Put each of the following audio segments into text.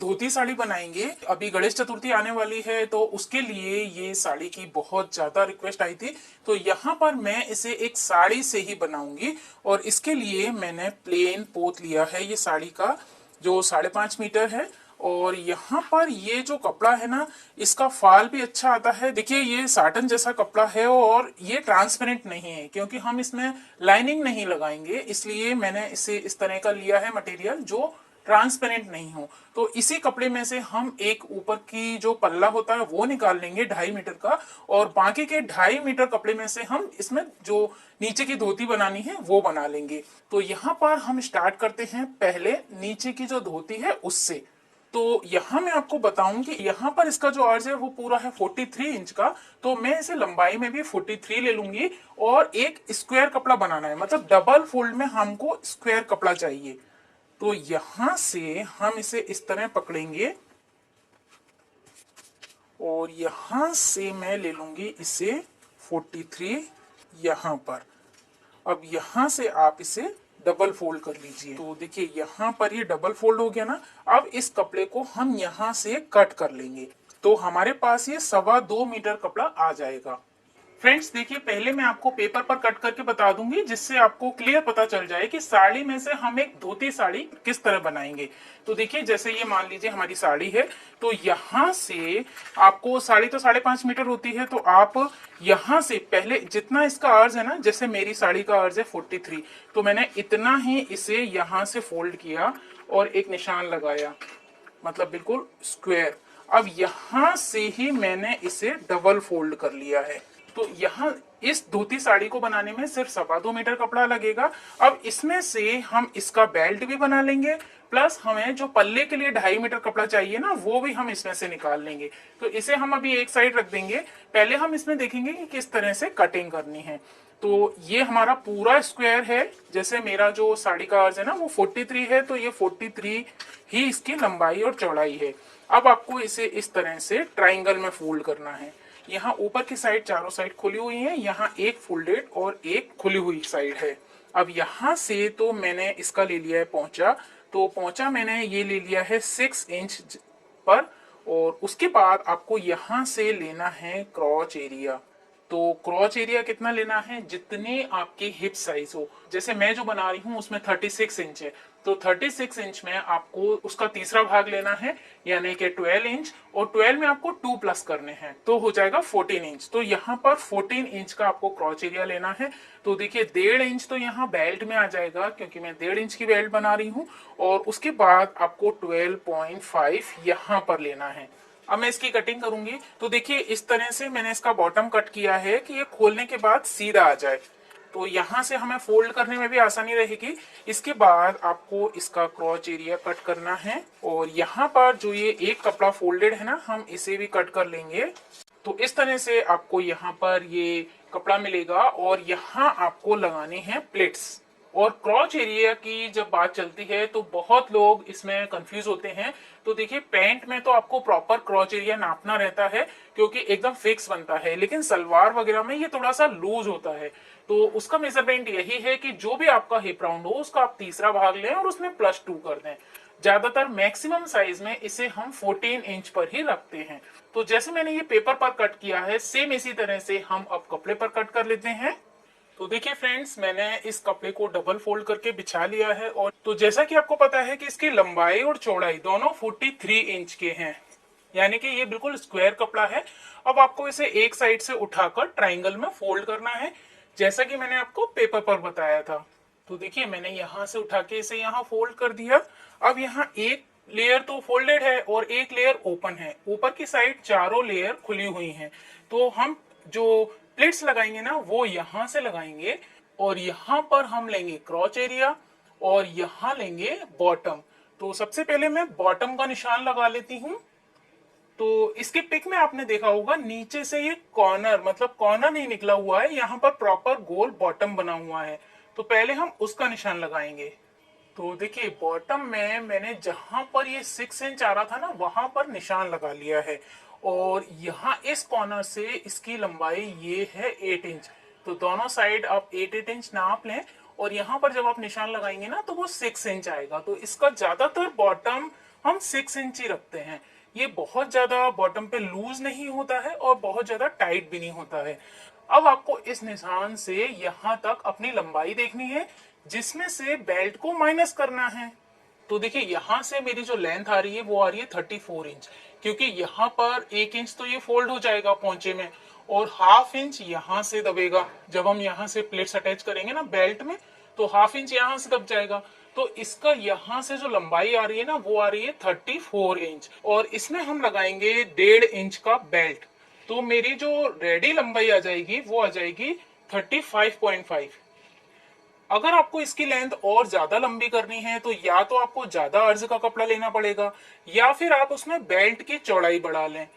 धोती साड़ी बनाएंगे। अभी गणेश चतुर्थी आने वाली है तो उसके लिए ये साड़ी की बहुत ज्यादा रिक्वेस्ट आई थी, तो यहाँ पर मैं इसे एक साड़ी से ही बनाऊंगी। और इसके लिए मैंने प्लेन पोत लिया है ये साड़ी का, जो 5.5 मीटर है। और यहाँ पर ये जो कपड़ा है ना, इसका फाल भी अच्छा आता है। देखिए ये साटन जैसा कपड़ा है और ये ट्रांसपेरेंट नहीं है, क्योंकि हम इसमें लाइनिंग नहीं लगाएंगे, इसलिए मैंने इसे इस तरह का लिया है मटेरियल जो ट्रांसपेरेंट नहीं हो। तो इसी कपड़े में से हम एक ऊपर की जो पल्ला होता है वो निकाल लेंगे 2.5 मीटर का, और बाकी के 2.5 मीटर कपड़े में से हम इसमें जो नीचे की धोती बनानी है वो बना लेंगे। तो यहाँ पर हम स्टार्ट करते हैं पहले नीचे की जो धोती है उससे। तो यहाँ मैं आपको बताऊं कि यहाँ पर इसका जो अर्ज है वो पूरा है 43 इंच का, तो मैं इसे लंबाई में भी 43 ले लूंगी। और एक स्क्वायर कपड़ा बनाना है, मतलब डबल फोल्ड में हमको स्क्वायर कपड़ा चाहिए। तो यहां से हम इसे इस तरह पकड़ेंगे और यहां से मैं ले लूंगी इसे 43 यहां पर। अब यहां से आप इसे डबल फोल्ड कर लीजिए। तो देखिए यहां पर ये डबल फोल्ड हो गया ना। अब इस कपड़े को हम यहां से कट कर लेंगे, तो हमारे पास ये 2.25 मीटर कपड़ा आ जाएगा। फ्रेंड्स देखिए, पहले मैं आपको पेपर पर कट करके बता दूंगी, जिससे आपको क्लियर पता चल जाए कि साड़ी में से हम एक धोती साड़ी किस तरह बनाएंगे। तो देखिए, जैसे ये मान लीजिए हमारी साड़ी है, तो यहाँ से आपको साड़ी तो 5.5 मीटर होती है, तो आप यहाँ से पहले जितना इसका अर्ज है ना, जैसे मेरी साड़ी का अर्ज है 43, तो मैंने इतना ही इसे यहाँ से फोल्ड किया और एक निशान लगाया, मतलब बिल्कुल स्क्वायर। अब यहां से ही मैंने इसे डबल फोल्ड कर लिया है। तो यहाँ इस धोती साड़ी को बनाने में सिर्फ 2.25 मीटर कपड़ा लगेगा। अब इसमें से हम इसका बेल्ट भी बना लेंगे, प्लस हमें जो पल्ले के लिए 2.5 मीटर कपड़ा चाहिए ना, वो भी हम इसमें से निकाल लेंगे। तो इसे हम अभी एक साइड रख देंगे। पहले हम इसमें देखेंगे कि किस तरह से कटिंग करनी है। तो ये हमारा पूरा स्क्वायर है। जैसे मेरा जो साड़ी का अर्ज है ना वो 43 है, तो ये 43 ही इसकी लंबाई और चौड़ाई है। अब आपको इसे इस तरह से ट्राइंगल में फोल्ड करना है। यहाँ ऊपर की साइड चारों साइड खुली हुई है, यहाँ एक फोल्डेड और एक खुली हुई साइड है। अब यहाँ से तो मैंने इसका ले लिया है पहुंचा, तो पहुंचा मैंने ये ले लिया है 6 इंच पर। और उसके बाद आपको यहाँ से लेना है क्रॉच एरिया। तो क्रॉच एरिया कितना लेना है, जितनी आपकी हिप साइज हो। जैसे मैं जो बना रही हूँ उसमें 36 इंच है, तो 36 इंच में आपको उसका तीसरा भाग लेना है, यानी कि 12 इंच। और 12 में आपको 2 प्लस करने हैं, तो हो जाएगा 14 इंच। तो यहाँ पर 14 इंच का आपको क्रॉच एरिया लेना है। तो देखिए 1.5 इंच तो यहाँ बेल्ट में आ जाएगा, क्योंकि मैं 1.5 इंच की बेल्ट बना रही हूँ। और उसके बाद आपको 12.5 यहाँ पर लेना है। अब मैं इसकी कटिंग करूंगी। तो देखिए इस तरह से मैंने इसका बॉटम कट किया है कि ये खोलने के बाद सीधा आ जाए, तो यहाँ से हमें फोल्ड करने में भी आसानी रहेगी। इसके बाद आपको इसका क्रॉच एरिया कट करना है, और यहाँ पर जो ये एक कपड़ा फोल्डेड है ना, हम इसे भी कट कर लेंगे। तो इस तरह से आपको यहाँ पर ये कपड़ा मिलेगा, और यहाँ आपको लगाने हैं प्लेट्स। और क्रॉच एरिया की जब बात चलती है तो बहुत लोग इसमें कंफ्यूज होते हैं। तो देखिए पैंट में तो आपको प्रॉपर क्रॉच एरिया नापना रहता है, क्योंकि एकदम फिक्स बनता है, लेकिन सलवार वगैरह में ये थोड़ा सा लूज होता है। तो उसका मेजरमेंट यही है कि जो भी आपका हिप राउंड हो उसका आप तीसरा भाग लें और उसमें +2 कर दें। ज्यादातर मैक्सिमम साइज में इसे हम 14 इंच पर ही रखते हैं। तो जैसे मैंने ये पेपर पर कट किया है, सेम इसी तरह से हम अब कपड़े पर कट कर लेते हैं। तो देखिए फ्रेंड्स, मैंने इस कपड़े को डबल फोल्ड करके बिछा लिया है। और तो जैसा कि आपको पता है कि इसकी लंबाई और चौड़ाई दोनों 43 इंच के हैं, यानी कि ये बिल्कुल स्क्वायर कपड़ा है। अब आपको इसे एक साइड से उठाकर ट्राइंगल में फोल्ड करना है, जैसा कि मैंने आपको पेपर पर बताया था। तो देखिए मैंने यहाँ से उठा के इसे यहाँ फोल्ड कर दिया। अब यहाँ एक लेयर तो फोल्डेड है और एक लेयर ओपन है। ऊपर की साइड चारों लेयर खुली हुई हैं। तो हम जो प्लेट्स लगाएंगे ना वो यहाँ से लगाएंगे, और यहाँ पर हम लेंगे क्रॉच एरिया और यहाँ लेंगे बॉटम। तो सबसे पहले मैं बॉटम का निशान लगा लेती हूँ। तो इसके पिक में आपने देखा होगा नीचे से ये कॉर्नर, मतलब कॉर्नर नहीं निकला हुआ है, यहाँ पर प्रॉपर गोल बॉटम बना हुआ है। तो पहले हम उसका निशान लगाएंगे। तो देखिए बॉटम में मैंने जहां पर ये 6 इंच आ रहा था ना, वहां पर निशान लगा लिया है। और यहाँ इस कॉर्नर से इसकी लंबाई ये है 8 इंच। तो दोनों साइड आप 8 इंच नाप लें, और यहाँ पर जब आप निशान लगाएंगे ना तो वो 6 इंच आएगा। तो इसका ज्यादातर बॉटम हम 6 इंच ही रखते हैं। ये बहुत ज्यादा बॉटम पे लूज नहीं होता है और बहुत ज्यादा टाइट भी नहीं होता है। अब आपको इस निशान से यहाँ तक अपनी लंबाई देखनी है, जिसमें से बेल्ट को माइनस करना है। तो देखिए यहाँ से मेरी जो लेंथ आ रही है वो आ रही है 34 इंच, क्योंकि यहाँ पर 1 इंच तो ये फोल्ड हो जाएगा पहुंचे में, और हाफ इंच यहाँ से दबेगा। जब हम यहाँ से प्लेट्स अटैच करेंगे ना बेल्ट में, तो हाफ इंच यहाँ से दब जाएगा। तो इसका यहाँ से जो लंबाई आ रही है ना वो आ रही है 34 इंच, और इसमें हम लगाएंगे 1.5 इंच का बेल्ट। तो मेरी जो रेडी लंबाई आ जाएगी वो आ जाएगी 35.5। अगर आपको इसकी लेंथ और ज्यादा लंबी करनी है तो या तो आपको ज्यादा अर्ज का कपड़ा लेना पड़ेगा, या फिर आप उसमें बेल्ट की चौड़ाई बढ़ा लें।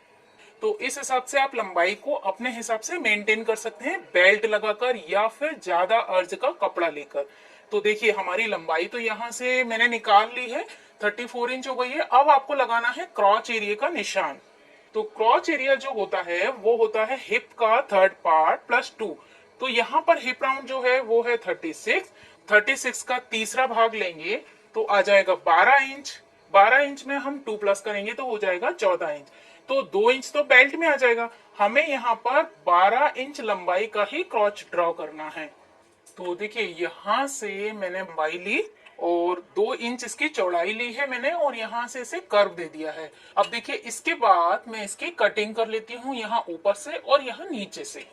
तो इस हिसाब से आप लंबाई को अपने हिसाब से मेंटेन कर सकते हैं, बेल्ट लगाकर या फिर ज्यादा अर्ज का कपड़ा लेकर। तो देखिए हमारी लंबाई तो यहाँ से मैंने निकाल ली है, 34 इंच हो गई है। अब आपको लगाना है क्रॉच एरिया का निशान। तो क्रॉच एरिया जो होता है वो होता है हिप का थर्ड पार्ट प्लस 2। तो यहाँ पर हिप राउंड जो है वो है 36 का तीसरा भाग लेंगे तो आ जाएगा 12 इंच। 12 इंच में हम 2 प्लस करेंगे तो हो जाएगा 14 इंच। तो 2 इंच तो बेल्ट में आ जाएगा। हमें यहाँ पर 12 इंच लंबाई का ही क्रॉच ड्रॉ करना है। तो देखिए यहाँ से मैंने लंबाई ली और 2 इंच इसकी चौड़ाई ली है मैंने, और यहाँ से इसे कर्व दे दिया है। अब देखिए इसके बाद मैं इसकी कटिंग कर लेती हूँ, यहाँ ऊपर से और यहाँ नीचे से।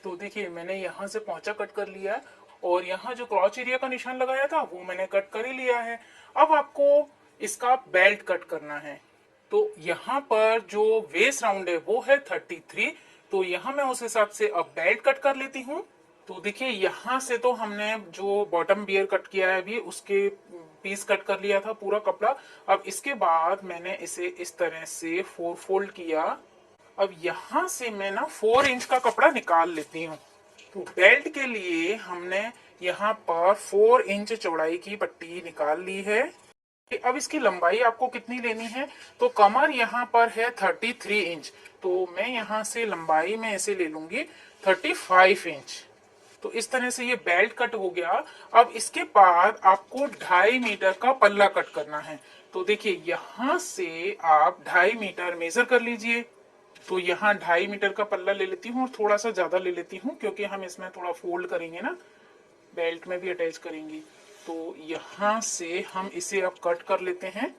तो देखिए मैंने यहाँ से पहुंचा कट कर लिया है, और यहाँ जो क्रॉच एरिया का निशान लगाया था वो मैंने कट कर ही लिया है। अब आपको इसका बेल्ट कट करना है। तो यहाँ पर जो वेस्ट राउंड है वो है 33। तो यहाँ मैं उस हिसाब से अब बेल्ट कट कर लेती हूँ। तो देखिए यहाँ से तो हमने जो बॉटम बियर कट किया है अभी उसके पीस कट कर लिया था पूरा कपड़ा। अब इसके बाद मैंने इसे इस तरह से 4 फोल्ड किया। अब यहाँ से मैं ना 4 इंच का कपड़ा निकाल लेती हूँ। तो बेल्ट के लिए हमने यहाँ पर 4 इंच चौड़ाई की पट्टी निकाल ली है। अब इसकी लंबाई आपको कितनी लेनी है, तो कमर यहाँ पर है 33 इंच, तो मैं यहाँ से लंबाई में इसे ले लूंगी 35 इंच। तो इस तरह से ये बेल्ट कट हो गया। अब इसके बाद आपको 2.5 मीटर का पल्ला कट करना है। तो देखिए यहाँ से आप 2.5 मीटर मेजर कर लीजिए। तो यहाँ 2.5 मीटर का पल्ला ले लेती हूँ, और थोड़ा सा ज्यादा ले लेती हूँ क्योंकि हम इसमें थोड़ा फोल्ड करेंगे ना, बेल्ट में भी अटैच करेंगे। तो यहाँ से हम इसे अब कट कर लेते हैं।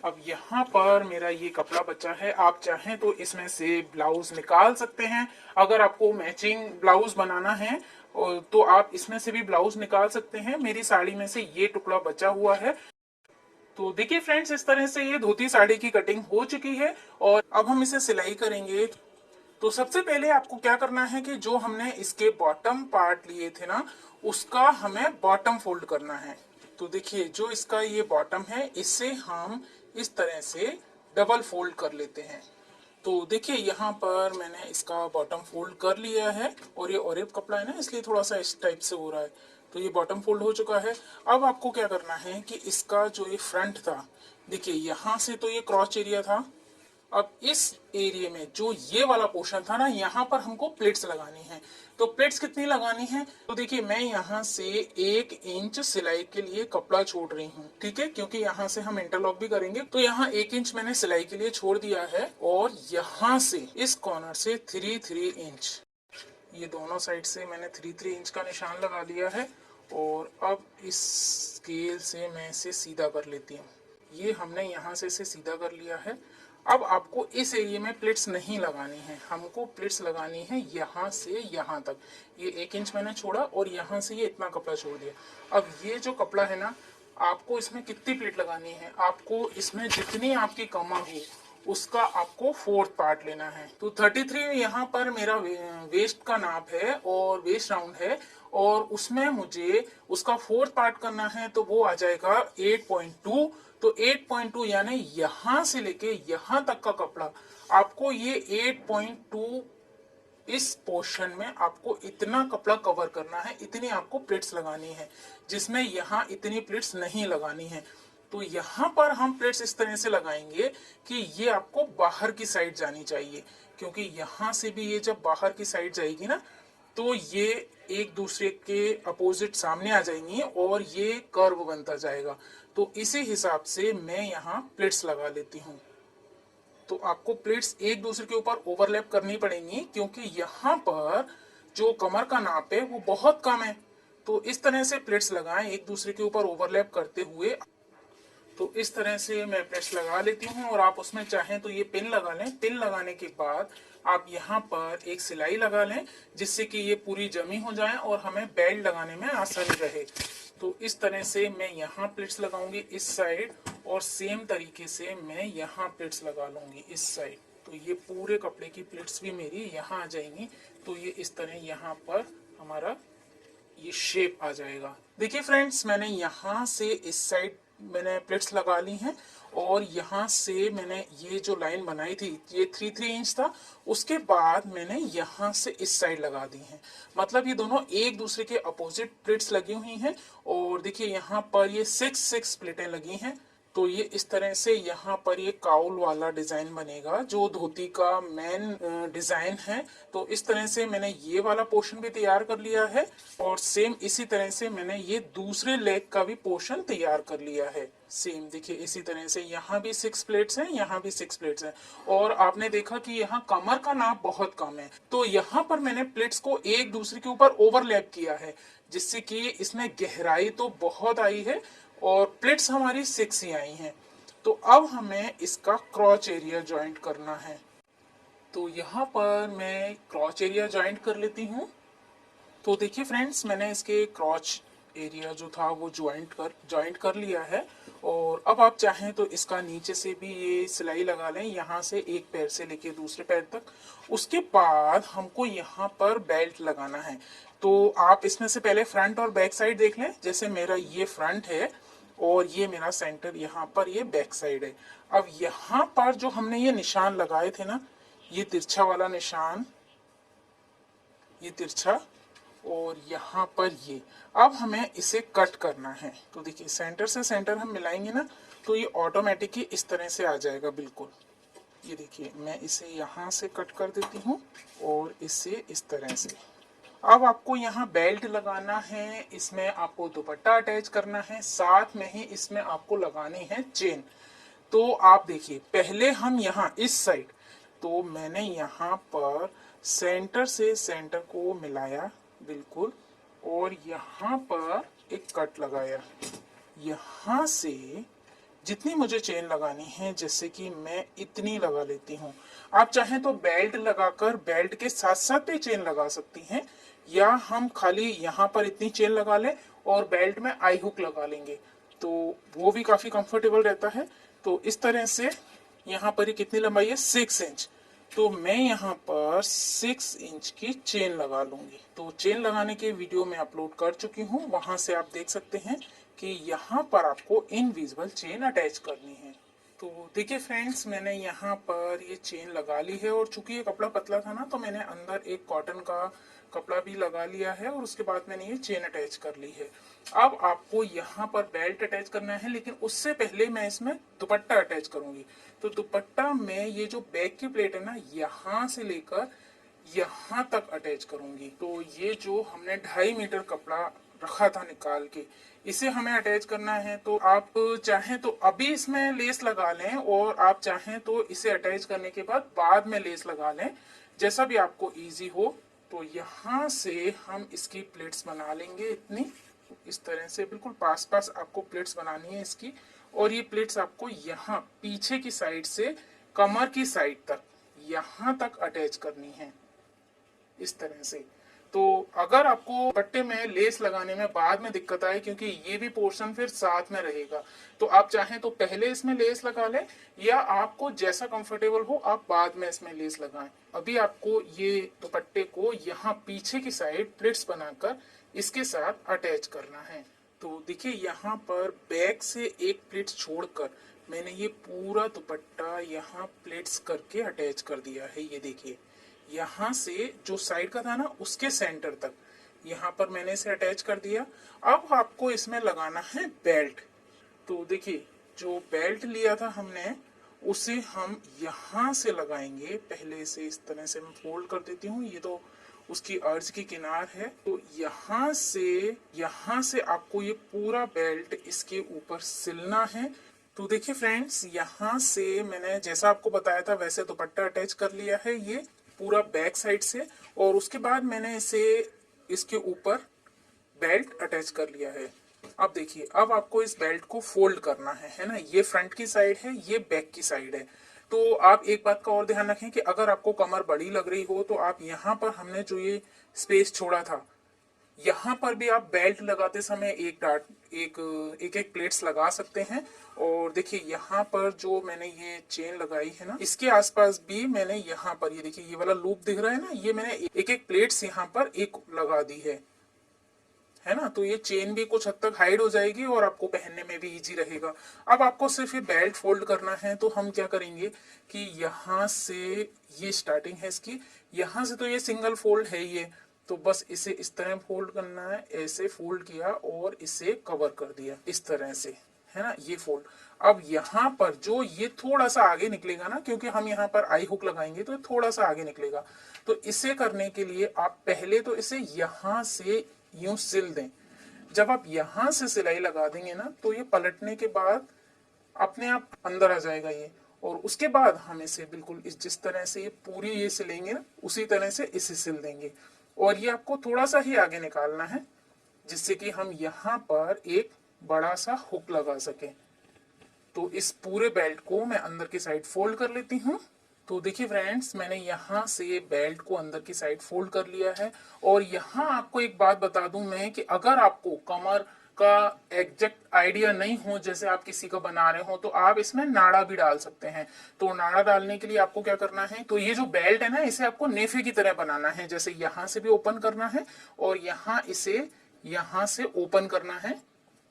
अब यहाँ पर मेरा ये कपड़ा बचा है, आप चाहें तो इसमें से ब्लाउज निकाल सकते हैं। अगर आपको मैचिंग ब्लाउज बनाना है तो आप इसमें से भी ब्लाउज निकाल सकते हैं। मेरी साड़ी में से ये टुकड़ा बचा हुआ है। तो देखिए फ्रेंड्स, इस तरह से ये धोती साड़ी की कटिंग हो चुकी है, और अब हम इसे सिलाई करेंगे। तो सबसे पहले आपको क्या करना है कि जो हमने इसके बॉटम पार्ट लिए थे ना, उसका हमें बॉटम फोल्ड करना है। तो देखिए जो इसका ये बॉटम है इसे हम इस तरह से डबल फोल्ड कर लेते हैं। तो देखिए यहाँ पर मैंने इसका बॉटम फोल्ड कर लिया है, और ये ऑरेंज कपड़ा है ना इसलिए थोड़ा सा इस टाइप से हो रहा है। तो ये बॉटम फोल्ड हो चुका है। अब आपको क्या करना है कि इसका जो ये फ्रंट था, देखिए यहाँ से तो ये क्रॉच एरिया था। अब इस एरिया में जो ये वाला पोर्शन था ना, यहाँ पर हमको प्लेट्स लगानी है। तो प्लेट्स कितनी लगानी है, तो देखिए मैं यहाँ से 1 इंच सिलाई के लिए कपड़ा छोड़ रही हूँ, ठीक है, क्योंकि यहाँ से हम इंटरलॉक भी करेंगे। तो यहाँ 1 इंच मैंने सिलाई के लिए छोड़ दिया है, और यहाँ से इस कॉर्नर से 3 इंच, ये दोनों साइड से मैंने 3 इंच का निशान लगा लिया है। और अब इस स्केल से मैं इसे सीधा कर लेती हूँ। ये हमने यहाँ से इसे सीधा कर लिया है। अब आपको इस एरिया में प्लेट्स नहीं लगानी है, हमको प्लेट्स लगानी है यहाँ से यहाँ तक। ये 1 इंच मैंने छोड़ा और यहाँ से ये इतना कपड़ा छोड़ दिया। अब ये जो कपड़ा है ना, आपको इसमें कितनी प्लेट लगानी है, आपको इसमें जितनी आपकी कमर हो उसका आपको 4th पार्ट लेना है। तो 33 यहाँ पर मेरा वेस्ट का नाप है और वेस्ट राउंड है, और उसमें मुझे उसका 4th पार्ट करना है, तो वो आ जाएगा 8.2। तो 8.2 यानी यहाँ से लेके यहाँ तक का कपड़ा आपको ये 8.2 इस पोर्शन में आपको इतना कपड़ा कवर करना है, इतनी आपको प्लेट्स लगानी है, जिसमें यहाँ इतनी प्लेट्स नहीं लगानी है। तो यहाँ पर हम प्लेट्स इस तरह से लगाएंगे कि ये आपको बाहर की साइड जानी चाहिए, क्योंकि यहाँ से भी ये जब बाहर की साइड जाएगी ना, तो ये एक दूसरे के अपोजिट सामने आ जाएंगी और ये कर्व बनता जाएगा। तो इसी हिसाब से मैं यहाँ प्लेट्स लगा लेती हूँ। तो आपको प्लेट्स एक दूसरे के ऊपर ओवरलैप करनी पड़ेंगी, क्योंकि यहाँ पर जो कमर का नाप है वो बहुत कम है। तो इस तरह से प्लेट्स लगाएं एक दूसरे के ऊपर ओवरलैप करते हुए। तो इस तरह से मैं प्रेस लगा लेती हूँ, और आप उसमें चाहें तो ये पिन लगा लें। पिन लगाने के बाद आप यहाँ पर एक सिलाई लगा लें, जिससे कि ये पूरी जमी हो जाए और हमें बेल्ट लगाने में आसानी रहे। तो इस तरह से मैं यहाँ प्लेट्स लगाऊंगी इस साइड, और सेम तरीके से मैं यहाँ प्लेट्स लगा लूंगी इस साइड। तो ये पूरे कपड़े की प्लेट्स भी मेरी यहाँ आ जाएंगी। तो ये इस तरह यहाँ पर हमारा ये शेप आ जाएगा। देखिए फ्रेंड्स, मैंने यहाँ से इस साइड मैंने प्लेट्स लगा ली हैं, और यहाँ से मैंने ये जो लाइन बनाई थी ये 3 इंच था, उसके बाद मैंने यहाँ से इस साइड लगा दी हैं। मतलब ये दोनों एक दूसरे के अपोजिट प्लेट्स लगी हुई हैं। और देखिए यहाँ पर ये 6 प्लेटें लगी हैं। तो ये इस तरह से यहाँ पर ये काउल वाला डिजाइन बनेगा, जो धोती का मेन डिजाइन है। तो इस तरह से मैंने ये वाला पोर्शन भी तैयार कर लिया है, और सेम इसी तरह से मैंने ये दूसरे लेग का भी पोर्शन तैयार कर लिया है। सेम देखिए इसी तरह से यहाँ भी 6 प्लेट्स हैं, यहाँ भी 6 प्लेट्स हैं। और आपने देखा कि यहाँ कमर का नाप बहुत कम है, तो यहाँ पर मैंने प्लेट्स को एक दूसरे के ऊपर ओवरलैप किया है, जिससे कि इसमें गहराई तो बहुत आई है और प्लेट्स हमारी 6 ही आई हैं। तो अब हमें इसका क्रॉच एरिया ज्वाइंट करना है। तो यहाँ पर मैं क्रॉच एरिया ज्वाइंट कर लेती हूँ। तो देखिए फ्रेंड्स, मैंने इसके क्रॉच एरिया जो था वो ज्वाइंट कर लिया है। और अब आप चाहें तो इसका नीचे से भी ये सिलाई लगा लें, यहाँ से एक पैर से लेके दूसरे पैर तक। उसके बाद हमको यहाँ पर बेल्ट लगाना है। तो आप इसमें से पहले फ्रंट और बैक साइड देख लें। जैसे मेरा ये फ्रंट है और ये मेरा सेंटर यहाँ पर ये बैक साइड है। अब यहाँ पर जो हमने ये निशान लगाए थे ना, ये तिरछा वाला निशान, ये तिरछा, और यहाँ पर ये, अब हमें इसे कट करना है। तो देखिए सेंटर से सेंटर हम मिलाएंगे ना, तो ये ऑटोमेटिक ही इस तरह से आ जाएगा बिल्कुल। ये देखिए मैं इसे यहाँ से कट कर देती हूँ, और इसे इस तरह से। अब आपको यहाँ बेल्ट लगाना है, इसमें आपको दुपट्टा अटैच करना है, साथ में ही इसमें आपको लगानी है चेन। तो आप देखिए पहले हम यहाँ इस साइड, तो मैंने यहाँ पर सेंटर से सेंटर को मिलाया बिल्कुल, और यहाँ पर एक कट लगाया। यहाँ से जितनी मुझे चेन लगानी है, जैसे कि मैं इतनी लगा लेती हूँ। आप चाहें तो बेल्ट लगाकर बेल्ट के साथ साथ भी चेन लगा सकती हैं, या हम खाली यहाँ पर इतनी चेन लगा लें और बेल्ट में आई हुक लगा लेंगे, तो वो भी काफी कंफर्टेबल रहता है। तो इस तरह से यहाँ पर ये कितनी लंबाई है, 6 इंच। तो मैं यहाँ पर 6 इंच की चेन लगा लूंगी। तो चेन लगाने के वीडियो में अपलोड कर चुकी हूँ, वहां से आप देख सकते हैं कि यहाँ पर आपको इनविजिबल चेन अटैच करनी है। तो देखिए फ्रेंड्स, मैंने यहाँ पर ये चेन लगा ली है, और चूंकि ये कपड़ा पतला था ना, तो मैंने अंदर एक कॉटन का कपड़ा भी लगा लिया है, और उसके बाद मैंने ये चेन अटैच कर ली है। अब आपको यहाँ पर बेल्ट अटैच करना है, लेकिन उससे पहले मैं इसमें दुपट्टा अटैच करूंगी। तो दुपट्टा में ये जो बैक की प्लेट है ना, यहाँ से लेकर यहाँ तक अटैच करूंगी। तो ये जो हमने 2.5 मीटर कपड़ा रखा था निकाल के, इसे हमें अटैच करना है। तो आप चाहें तो अभी इसमें लेस लगा लें, और आप चाहें तो इसे अटैच करने के बाद में लेस लगा लें, जैसा भी आपको इजी हो। तो यहाँ से हम इसकी प्लेट्स बना लेंगे इतनी, इस तरह से बिल्कुल पास पास आपको प्लेट्स बनानी है इसकी। और ये प्लेट्स आपको यहाँ पीछे की साइड से कमर की साइड तक, यहाँ तक अटैच करनी है इस तरह से। तो अगर आपको पट्टे में लेस लगाने में बाद में दिक्कत आए, क्योंकि ये भी पोर्शन फिर साथ में रहेगा, तो आप चाहें तो पहले इसमें लेस लगा लें, या आपको जैसा कंफर्टेबल हो आप बाद में इसमें लेस लगाएं। अभी आपको ये दुपट्टे को यहाँ पीछे की साइड प्लेट्स बनाकर इसके साथ अटैच करना है। तो देखिए यहाँ पर बैक से एक प्लेट छोड़कर मैंने ये पूरा दुपट्टा यहाँ प्लेट्स करके अटैच कर दिया है। ये देखिए यहाँ से जो साइड का था ना, उसके सेंटर तक यहाँ पर मैंने इसे अटैच कर दिया। अब आपको इसमें लगाना है बेल्ट। तो देखिए जो बेल्ट लिया था हमने, उसे हम यहाँ से लगाएंगे। पहले से इस तरह से मैं फोल्ड कर देती हूँ, ये तो उसकी अर्ज की किनार है। तो यहाँ से आपको ये पूरा बेल्ट इसके ऊपर सिलना है। तो देखिए फ्रेंड्स, यहाँ से मैंने जैसा आपको बताया था वैसे दुपट्टा अटैच कर लिया है ये पूरा बैक साइड से, और उसके बाद मैंने इसे इसके ऊपर बेल्ट अटैच कर लिया है। अब देखिए, अब आपको इस बेल्ट को फोल्ड करना है ना। ये फ्रंट की साइड है, ये बैक की साइड है। तो आप एक बात का और ध्यान रखें कि अगर आपको कमर बड़ी लग रही हो तो आप यहाँ पर हमने जो ये स्पेस छोड़ा था, यहाँ पर भी आप बेल्ट लगाते समय एक प्लेट्स लगा सकते हैं। और देखिए यहाँ पर जो मैंने ये चेन लगाई है ना, इसके आसपास भी मैंने यहाँ पर ये देखिए ये वाला लूप दिख रहा है ना, ये मैंने एक प्लेट्स यहाँ पर एक लगा दी है ना। तो ये चेन भी कुछ हद तक हाइड हो जाएगी और आपको पहनने में भी इजी रहेगा। अब आपको सिर्फ ये बेल्ट फोल्ड करना है। तो हम क्या करेंगे कि यहाँ से ये स्टार्टिंग है इसकी, यहाँ से तो ये सिंगल फोल्ड है ये, तो बस इसे इस तरह फोल्ड करना है। ऐसे फोल्ड किया और इसे कवर कर दिया इस तरह से, है ना, ये फोल्ड। अब यहाँ पर जो ये थोड़ा सा आगे निकलेगा ना, क्योंकि हम यहाँ पर आई हुक लगाएंगे तो थोड़ा सा आगे निकलेगा। तो इसे करने के लिए आप पहले तो इसे यहाँ से यूं सिल दें। जब आप यहाँ से सिलाई लगा देंगे ना, तो ये पलटने के बाद अपने आप अंदर आ जाएगा ये। और उसके बाद हम इसे बिल्कुल जिस तरह से ये पूरी ये सिलेंगे ना, उसी तरह से इसे सिल देंगे। और ये आपको थोड़ा सा ही आगे निकालना है, जिससे कि हम यहाँ पर एक बड़ा सा हुक लगा सकें। तो इस पूरे बेल्ट को मैं अंदर की साइड फोल्ड कर लेती हूँ। तो देखिए फ्रेंड्स, मैंने यहाँ से बेल्ट को अंदर की साइड फोल्ड कर लिया है। और यहाँ आपको एक बात बता दूं मैं कि अगर आपको कमर का एग्जैक्ट आइडिया नहीं हो, जैसे आप किसी का बना रहे हो, तो आप इसमें नाड़ा भी डाल सकते हैं। तो नाड़ा डालने के लिए आपको क्या करना है, तो ये जो बेल्ट है ना, इसे आपको नेफे की तरह बनाना है। जैसे यहाँ से भी ओपन करना है और यहाँ से ओपन करना है,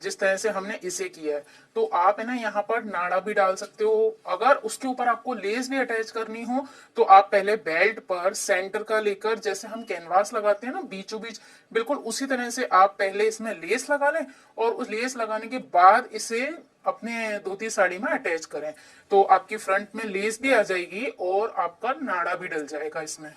जिस तरह से हमने इसे किया है। तो आप है ना यहाँ पर नाड़ा भी डाल सकते हो। अगर उसके ऊपर आपको लेस भी अटैच करनी हो तो आप पहले बेल्ट पर सेंटर का लेकर, जैसे हम कैनवास लगाते हैं ना बीचों बीच, बिल्कुल उसी तरह से आप पहले इसमें लेस लगा लें और उस लेस लगाने के बाद इसे अपने धोती साड़ी में अटैच करें। तो आपकी फ्रंट में लेस भी आ जाएगी और आपका नाड़ा भी डल जाएगा इसमें।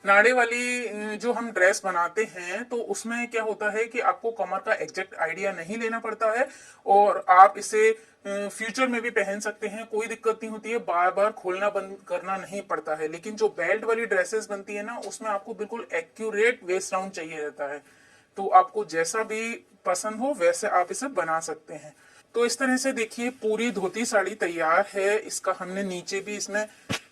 नाड़े वाली जो हम ड्रेस बनाते हैं तो उसमें क्या होता है कि आपको कमर का एग्जैक्ट आइडिया नहीं लेना पड़ता है और आप इसे फ्यूचर में भी पहन सकते हैं, कोई दिक्कत नहीं होती है, बार बार खोलना बंद करना नहीं पड़ता है। लेकिन जो बेल्ट वाली ड्रेसेस बनती है ना, उसमें आपको बिल्कुल एक्यूरेट वेस्ट राउंड चाहिए रहता है। तो आपको जैसा भी पसंद हो वैसे आप इसे बना सकते हैं। तो इस तरह से देखिए पूरी धोती साड़ी तैयार है। इसका हमने नीचे भी इसमें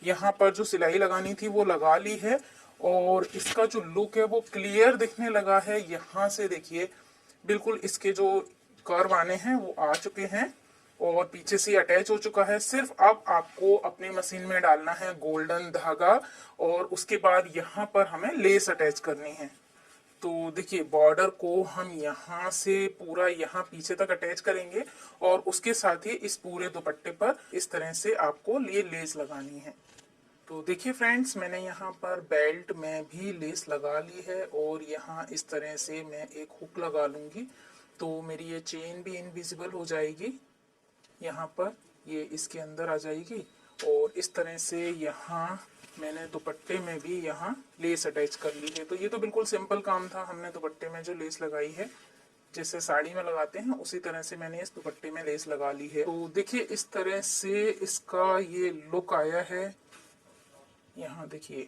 यहाँ पर जो सिलाई लगानी थी वो लगा ली है और इसका जो लुक है वो क्लियर दिखने लगा है। यहाँ से देखिए बिल्कुल इसके जो कर्व आने हैं वो आ चुके हैं और पीछे से अटैच हो चुका है। सिर्फ अब आपको अपनी मशीन में डालना है गोल्डन धागा और उसके बाद यहाँ पर हमें लेस अटैच करनी है। तो देखिए बॉर्डर को हम यहाँ से पूरा यहाँ पीछे तक अटैच करेंगे और उसके साथ ही इस पूरे दुपट्टे पर इस तरह से आपको ये लेस लगानी है। तो देखिए फ्रेंड्स, मैंने यहाँ पर बेल्ट में भी लेस लगा ली है और यहाँ इस तरह से मैं एक हुक लगा लूँगी तो मेरी ये चेन भी इनविजिबल हो जाएगी। यहाँ पर ये इसके अंदर आ जाएगी और इस तरह से यहाँ मैंने दुपट्टे में भी यहाँ लेस अटैच कर ली है। तो ये तो बिल्कुल सिंपल काम था। हमने दुपट्टे में जो लेस लगाई है जैसे साड़ी में लगाते हैं उसी तरह से मैंने इस दुपट्टे में लेस लगा ली है। तो देखिए इस तरह से इसका ये लुक आया है। यहाँ देखिए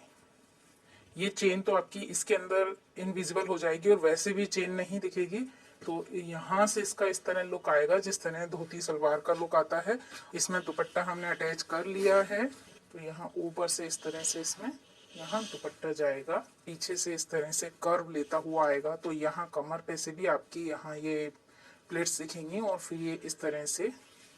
ये चेन तो आपकी इसके अंदर इनविजिबल हो जाएगी और वैसे भी चेन नहीं दिखेगी। तो यहाँ से इसका इस तरह लुक आएगा जिस तरह धोती सलवार का लुक आता है। इसमें दुपट्टा हमने अटैच कर लिया है तो यहाँ ऊपर से इस तरह से इसमें यहाँ दुपट्टा जाएगा, पीछे से इस तरह से कर्व लेता हुआ आएगा। तो यहाँ कमर पे से भी आपकी यहाँ ये प्लेट्स दिखेंगी और फिर ये इस तरह से।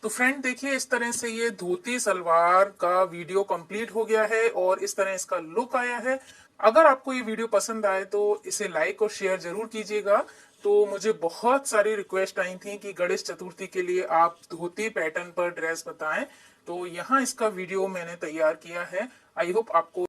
तो फ्रेंड देखिए इस तरह से ये धोती सलवार का वीडियो कंप्लीट हो गया है और इस तरह इसका लुक आया है। अगर आपको ये वीडियो पसंद आए तो इसे लाइक और शेयर जरूर कीजिएगा। तो मुझे बहुत सारी रिक्वेस्ट आई थी कि गणेश चतुर्थी के लिए आप धोती पैटर्न पर ड्रेस बताएं, तो यहाँ इसका वीडियो मैंने तैयार किया है। आई होप आपको